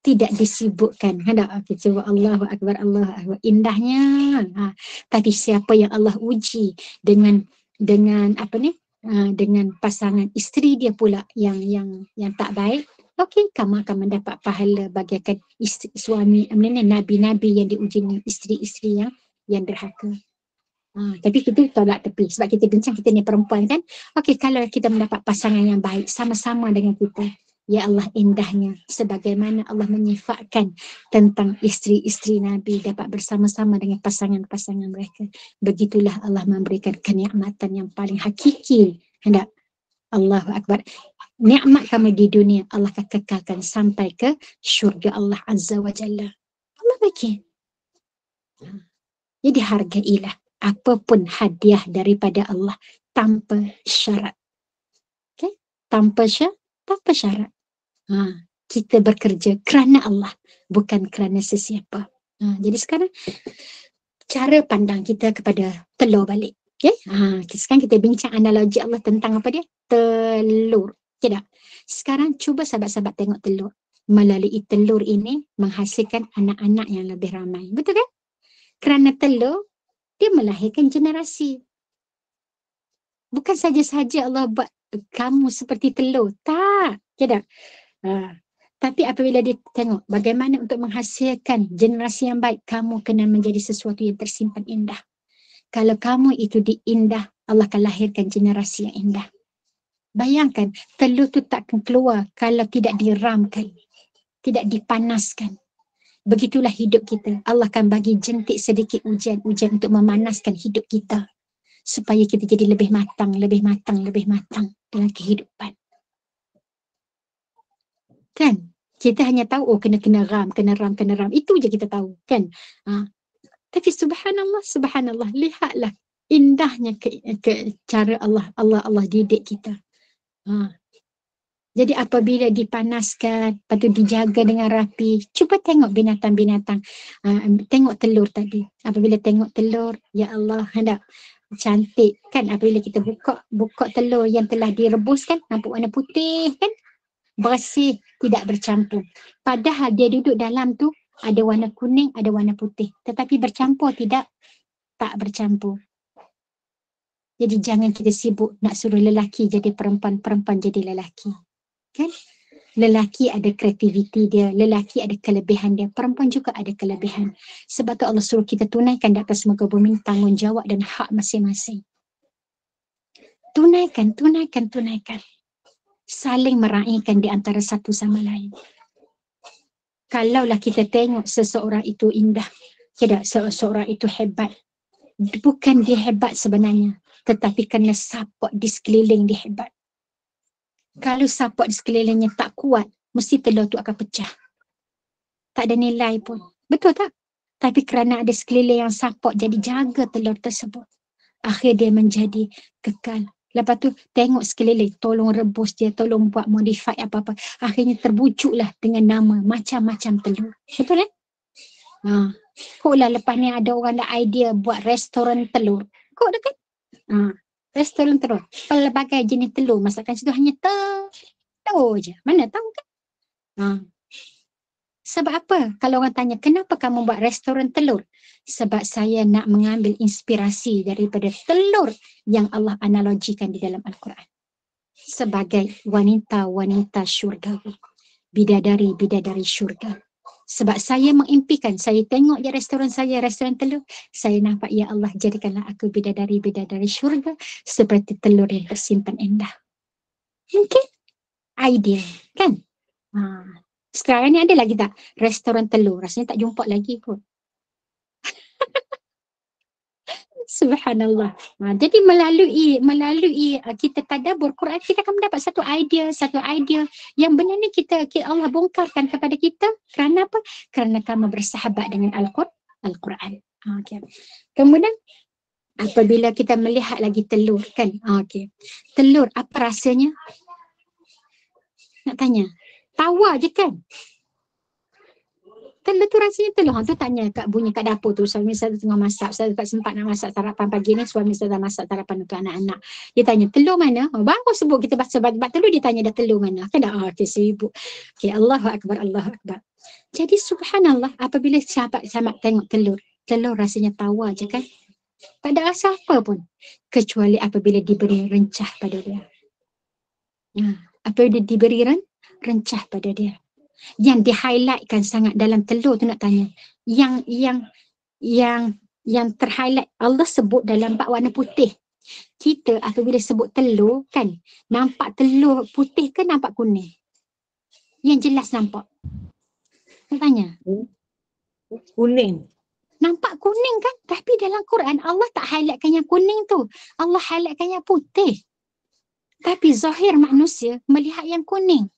Tidak disibukkan. Hendak cuba Allahu Akbar, Allahu Akbar. Indahnya. Tapi siapa yang Allah uji dengan apa ni? Dengan pasangan isteri dia pula yang tak baik. Okey, kamu akan mendapat pahala bagaikan suami nabi-nabi yang diuji dengan isteri-isteri yang derhaka. Tapi kita tolak tepi sebab kita bincang kita ni perempuan kan. Okey, kalau kita mendapat pasangan yang baik sama-sama dengan kita, ya Allah indahnya sebagaimana Allah menyifatkan tentang isteri-isteri Nabi dapat bersama-sama dengan pasangan-pasangan mereka. Begitulah Allah memberikan kenikmatan yang paling hakiki. Hendak Allahu Akbar. Nikmat kami di dunia Allah akan kekalkan sampai ke syurga Allah Azza wa Jalla. Allah bagi. Jadi hargailah apapun hadiah daripada Allah tanpa syarat. Okay? Tanpa syarat. Kita bekerja kerana Allah, bukan kerana sesiapa. Jadi sekarang cara pandang kita kepada telur balik. Okay? Sekarang kita bincang analogi Allah tentang apa dia? Telur. Okay tak? Sekarang cuba sahabat-sahabat tengok telur. Melalui telur ini menghasilkan anak-anak yang lebih ramai. Betul kan? Kerana telur, dia melahirkan generasi. Bukan saja-saja Allah buat kamu seperti telur. Tak. Okay tak? Tapi apabila dia tengok bagaimana untuk menghasilkan generasi yang baik, kamu kena menjadi sesuatu yang tersimpan indah. Kalau kamu itu diindah, Allah akan lahirkan generasi yang indah. Bayangkan, telur tu tak akan keluar kalau tidak diramkan, tidak dipanaskan. Begitulah hidup kita. Allah akan bagi jentik sedikit ujian-ujian untuk memanaskan hidup kita. Supaya kita jadi lebih matang dalam kehidupan. Kan? Kita hanya tahu, kena ram. Itu je kita tahu. Kan? Tapi subhanallah, lihatlah indahnya ke cara Allah didik kita. Jadi apabila dipanaskan, lepas tu dijaga dengan rapi, cuba tengok binatang-binatang. Tengok telur tadi. Apabila tengok telur, ya Allah, hendak cantik kan. Apabila kita buka telur yang telah direbuskan, nampak warna putih kan. Bersih, tidak bercampur. Padahal dia duduk dalam tu, ada warna kuning, ada warna putih. Tetapi bercampur tidak? Tak bercampur. Jadi jangan kita sibuk nak suruh lelaki jadi perempuan, perempuan jadi lelaki. Kan? Lelaki ada kreativiti dia, lelaki ada kelebihan dia, perempuan juga ada kelebihan. Sebab tu Allah suruh kita tunaikan di atas muka bumi tanggungjawab dan hak masing-masing. Tunaikan. Saling meraihkan di antara satu sama lain. Kalaulah kita tengok seseorang itu indah, tidak seseorang itu hebat, bukan dia hebat sebenarnya, tetapi kerana support di sekeliling dia hebat. Kalau support di sekelilingnya tak kuat, mesti telur tu akan pecah. Tak ada nilai pun. Betul tak? Tapi kerana ada sekeliling yang support, jadi jaga telur tersebut. Akhir dia menjadi kekal. Lepas tu tengok sekeliling, tolong rebus dia, tolong buat modify apa-apa. Akhirnya terbujuklah dengan nama macam-macam telur. Betul kan? Kok lepas ni ada orang ada idea buat restoran telur. Kok dah kan? Restoran telur. Pelbagai jenis telur. Masakan situ hanya telur je. Mana tahu kan? Sebab apa? Kalau orang tanya, kenapa kamu buat restoran telur? Sebab saya nak mengambil inspirasi daripada telur yang Allah analogikan di dalam Al-Quran. Sebagai wanita-wanita syurgawi. Bidadari-bidadari syurga. Sebab saya mengimpikan, saya tengok je restoran saya, restoran telur. Saya nampak, ya Allah, jadikanlah aku bidadari-bidadari syurga seperti telur yang tersimpan indah. Mungkin idea, kan? Sekarang ni ada lagi tak restoran telur? Rasanya tak jumpa lagi kot. Subhanallah. Jadi melalui kita tadabbur Quran, kita akan mendapat satu idea yang benar ni kita Allah bongkarkan kepada kita. Kerana apa? Kerana kamu bersahabat dengan Al-Quran. Okay. Kemudian apabila kita melihat lagi telur kan. Telur apa rasanya? Nak tanya. Tawar je kan? Telur tu rasanya telur. Hang tu tanya kat bunyi kat dapur tu. Suami saya tengah masak. Saya tak sempat nak masak sarapan pagi ni. Suami saya dah masak sarapan untuk anak-anak. Dia tanya, telur mana? Oh, baru sebut kita baca bab telur, dia tanya dah telur mana. Kan dah, okay, sibuk. Okay, Allahu Akbar, Allahu Akbar. Jadi subhanallah, apabila sahabat-sahabat tengok telur, telur rasanya tawar je kan. Tak ada rasa apa pun. Kecuali apabila diberi rencah pada dia. Apabila diberi rencah pada dia. Yang di-highlightkan sangat dalam telur tu nak tanya. Yang ter-highlight, Allah sebut dalam bab warna putih. Kita apabila sebut telur kan, nampak telur putih ke nampak kuning? Yang jelas nampak. Nak tanya. Kuning. Nampak kuning kan? Tapi dalam Quran Allah tak highlightkan yang kuning tu. Allah highlightkan yang putih. Tapi zahir manusia melihat yang kuning.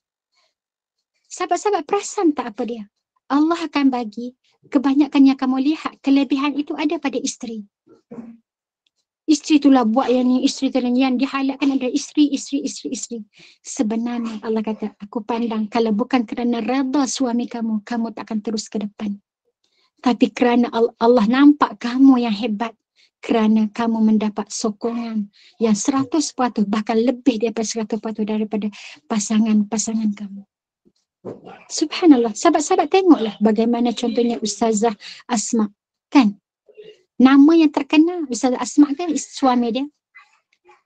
Sahabat-sahabat perasan tak apa dia? Allah akan bagi kebanyakan yang kamu lihat, kelebihan itu ada pada isteri. Isteri itulah buat yang ni, isteri tu yang di-highlightkan ada isteri. Sebenarnya Allah kata, aku pandang kalau bukan kerana redha suami kamu, kamu tak akan terus ke depan. Tapi kerana Allah nampak kamu yang hebat, kerana kamu mendapat sokongan yang 100%, bahkan lebih daripada 100% daripada pasangan-pasangan kamu. Subhanallah, sahabat-sahabat tengoklah bagaimana contohnya Ustazah Asma, kan? Nama yang terkenal Ustazah Asma kan suami dia.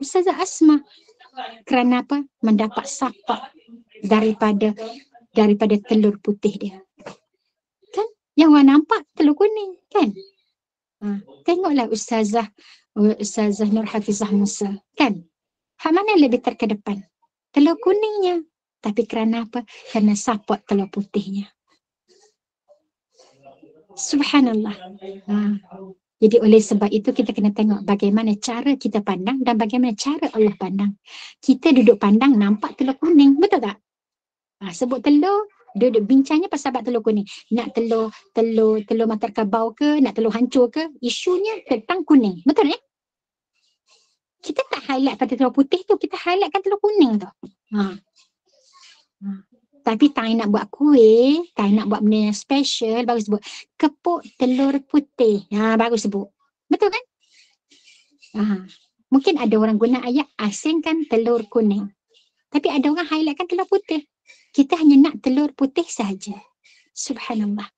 Ustazah Asma kerana apa? Mendapat sapa daripada telur putih dia. Kan? Yang orang nampak telur kuning, kan? Tengoklah Ustazah Nur Hafizah Musa, kan? Hak mana lebih terkedepan? Telur kuningnya. Tapi kerana apa? Kerana support telur putihnya. Subhanallah. Jadi oleh sebab itu kita kena tengok bagaimana cara kita pandang dan bagaimana cara Allah pandang. Kita duduk pandang nampak telur kuning, betul tak? Sebut telur, duduk bincangnya pasal telur kuning. Nak telur mata kabau ke, nak telur hancur ke, isunya tentang kuning. Betul ya? Kita tak highlight pada telur putih tu, kita highlight kan telur kuning tu. Tapi tak nak buat kuih, tak nak buat benda yang special, baru sebut kepuk telur putih. Baru sebut. Betul kan? Mungkin ada orang guna ayat asingkan telur kuning. Tapi ada orang highlightkan telur putih. Kita hanya nak telur putih saja. Subhanallah.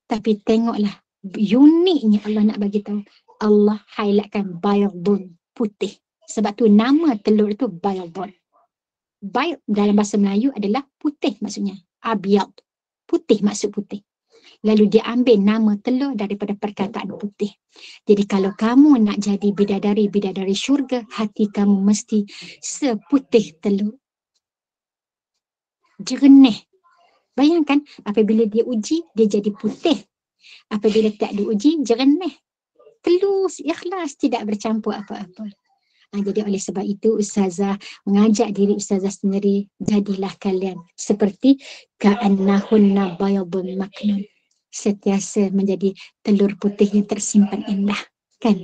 Tapi tengoklah, uniknya Allah nak bagi tahu. Allah highlightkan bayadun, putih. Sebab tu nama telur itu bayadun. Bayd dalam bahasa Melayu adalah putih maksudnya. Abyad, putih maksud putih. Lalu dia ambil nama telur daripada perkataan putih. Jadi kalau kamu nak jadi bidadari syurga, hati kamu mesti seputih telur. Jernih. Bayangkan apabila dia uji, dia jadi putih. Apabila tak diuji, jernih. Telur ikhlas, tidak bercampur apa-apa. Jadi oleh sebab itu Ustazah mengajak diri Ustazah sendiri, jadilah kalian seperti ka'annahunna bayadun maknun, sentiasa menjadi telur putih yang tersimpan indah, kan?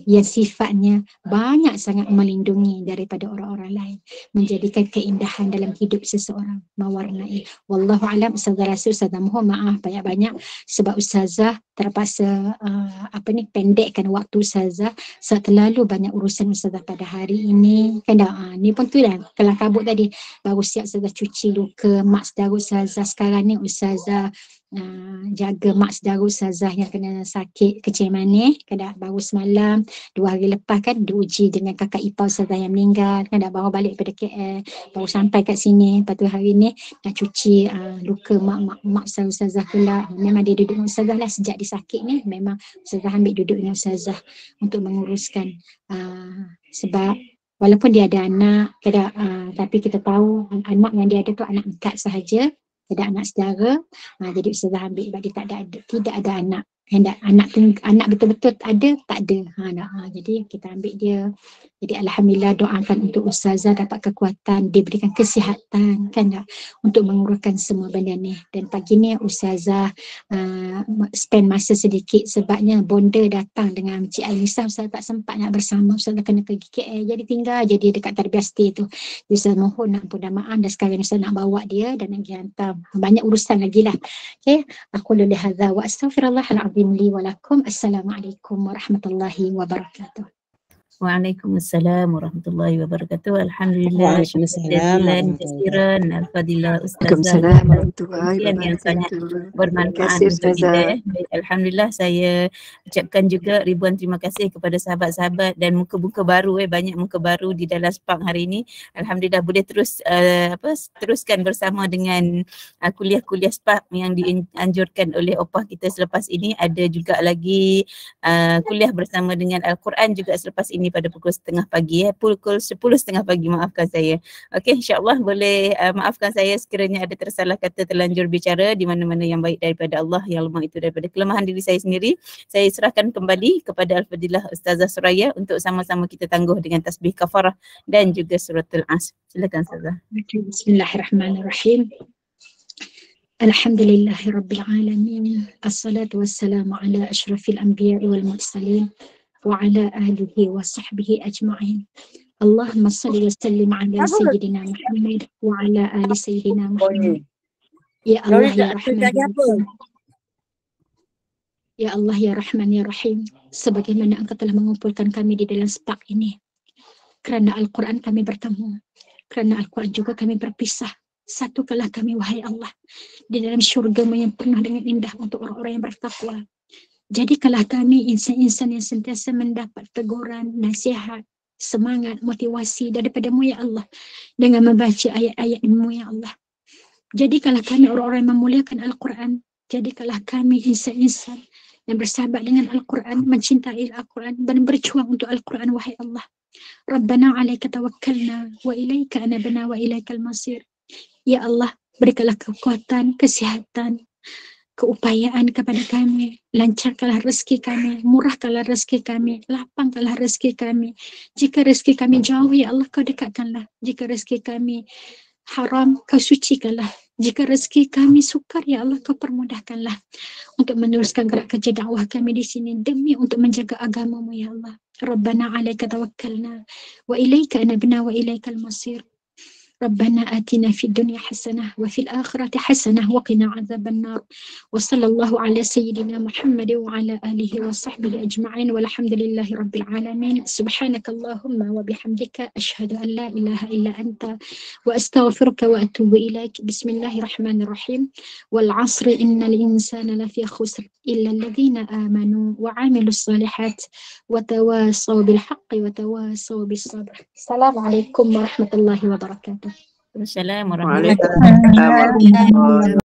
Yang sifatnya banyak sangat melindungi daripada orang-orang lain, menjadikan keindahan dalam hidup seseorang, mewarnai. Wallahu alam. Ustazah rasa Ustazah mohon maaf banyak-banyak sebab Ustazah terpaksa pendekkan waktu Ustazah sebab terlalu banyak urusan Ustazah pada hari ini. Kan ni pun tu dah kelang kabut tadi, baru siap Ustazah cuci luka mak saudara Ustazah. Sekarang ni Ustazah jaga mak saudara Ustazah yang kena sakit kecil manis. Kan baru semalam 2 hari lepas kan diuji dengan kakak ipar Ustazah yang meninggal. Kan baru balik pada KL, baru sampai kat sini. Lepas tu hari ni nak cuci luka mak Ustazah pula. Memang dia duduk dengan Ustazah lah sejak dia sakit ni. Memang Ustazah ambil duduk dengan Ustazah untuk menguruskan sebab walaupun dia ada anak, tapi kita tahu anak yang dia ada tu anak angkat sahaja, tidak anak saudara. Jadi Ustazah ambil sebab dia tidak ada anak. Anak betul-betul ada, tak ada. Jadi kita ambil dia. Jadi alhamdulillah, doakan untuk Ustazah dapat kekuatan, diberikan kesihatan kan tak, untuk menguruskan semua benda ni. Dan pagi ni Ustazah spend masa sedikit sebabnya bonda datang dengan Encik Aisyah. Ustazah tak sempat nak bersama, Ustazah kena pergi KL, jadi tinggal je dia dekat Tarbiyah tu. Ustazah mohon ampun dan maaf, dan sekarang Ustazah nak bawa dia dan nak pergi hantar. Banyak urusan lagi lah. Okay, aku lulih hadza wa astaghfirullahaladzim li wa lakum. Assalamualaikum warahmatullahi wabarakatuh. Waalaikumsalam warahmatullahi wabarakatuh. Alhamdulillah, Waalaikumsalam jazilan warahmatullahi kasiran al-fadilah Ustazah Waalaikumsalam warahmatullahi yang sangat wabarakatuh. bermanfaat Terima kasih, untuk kita. Ustazah. Baik, alhamdulillah, saya ucapkan juga ribuan terima kasih kepada sahabat-sahabat dan muka-muka baru, banyak muka baru di dalam SPAK hari ini. Alhamdulillah boleh terus teruskan bersama dengan kuliah-kuliah SPAK yang dianjurkan oleh opah kita selepas ini. Ada juga lagi kuliah bersama dengan Al-Quran juga selepas ini pada pukul 10:30 pagi, pukul 10:30 pagi, maafkan saya. Okey, insya-Allah boleh maafkan saya sekiranya ada tersalah kata, terlanjur bicara di mana-mana yang baik daripada Allah, yang lemah itu daripada kelemahan diri saya sendiri. Saya serahkan kembali kepada Al-Fadilah Ustazah Suraya untuk sama-sama kita tangguh dengan tasbih kafarah dan juga suratul Asr. Silakan Ustazah. Bismillahirrahmanirrahim. Alhamdulillahirabbil alamin. Assalatu wassalamu ala asyrafil anbiya'i wal mursalin wa ala alihi wa sahbihi ajma'in. Allahumma salli wa sallim ala sayyidina Muhammad wa ala ali sayyidina Muhammad. Ya Allah ya Rahman ya Rahim. Ya Allah ya Rahman ya Rahim, sebagaimana Engkau telah mengumpulkan kami di dalam SPAK ini, kerana Al-Quran kami bertemu, kerana Al-Quran juga kami berpisah. Satukanlah kami wahai Allah di dalam syurga-Mu yang penuh dengan indah untuk orang-orang yang bertakwa. Jadikanlah kami insan-insan yang sentiasa mendapat teguran, nasihat, semangat, motivasi daripada-Mu ya Allah dengan membaca ayat-ayat-Mu ya Allah. Jadikanlah kami orang-orang yang memuliakan Al-Quran. Jadikanlah kami insan-insan yang bersahabat dengan Al-Quran, mencintai Al-Quran dan berjuang untuk Al-Quran wahai Allah. Rabbana alaika tawakkalna wa ilaika anabna wa ilaikal masir. Ya Allah, berikanlah kekuatan, kesihatan, keupayaan kepada kami. Lancarkanlah rezeki kami, murahkanlah rezeki kami, lapangkanlah rezeki kami. Jika rezeki kami jauh ya Allah, Kau dekatkanlah. Jika rezeki kami haram, Kau sucikanlah. Jika rezeki kami sukar ya Allah, Kau permudahkanlah untuk meneruskan gerak kerja dakwah kami di sini demi untuk menjaga agama-Mu ya Allah. Rabbana alaika tawakkalna wa ilaika anabna wa ilaikal masir. ربنا آتنا في الدنيا حسنة وفي الآخرة حسنة وقنا عذاب النار وصلى الله على سيدنا محمد وعلى آله وصحبه أجمعين والحمد لله رب العالمين. سبحانك اللهم وبحمدك أشهد أن لا إله إلا أنت وأستغفرك وأتوب إليك. بسم الله الرحمن الرحيم. والعصر إن الإنسان لفي خسر إلا الذين آمنوا وعملوا الصالحات وتواصوا بالحق وتواصوا بالصبر. السلام عليكم ورحمة الله وبركاته. Assalamualaikum warahmatullahi Waalaikumsalam warahmatullahi wabarakatuh.